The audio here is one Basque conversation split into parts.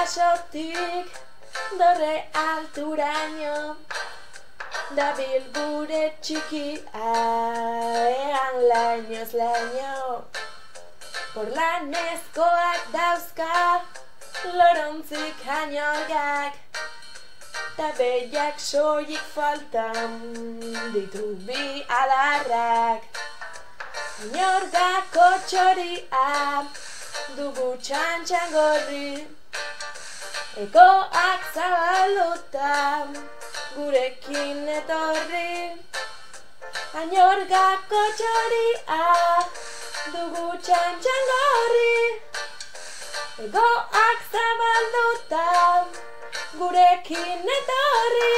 basotik dorre alturaino dabil gure txikia ean lainoz laino porlanezkoak dauzka lorontzik hañorgak ta behiak soilik faltan ditu bi adarrak hañorgako txoria dugu txantxan gorri egoak zabalduta gurekin etorri hañorgako txoria dugu txantxan gorri egoak zabalduta gurekin etorri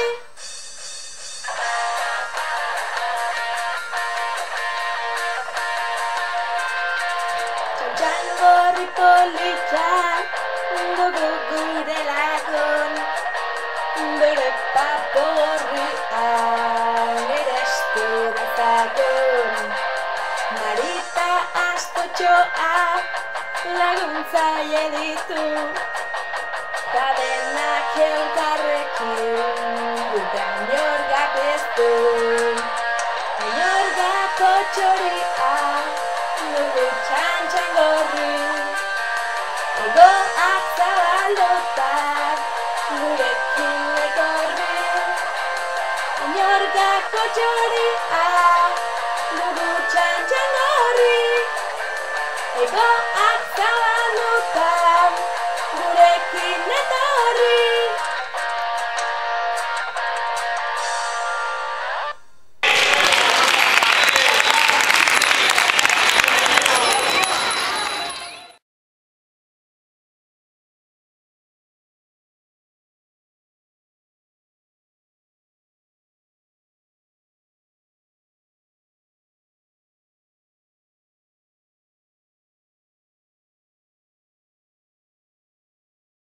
txantxan gorri politak dugu gure lagun bere papo gorrian erestu dezagun Marita Astotxoa laguntzaile ditu ta denak elkarrekin dute hañorgak piztu hañorgako txoria dugu txantxan gorri egoak zabalduta gurekin etorri hañorgako txoria dugu txantxan gorri egoak zabalduta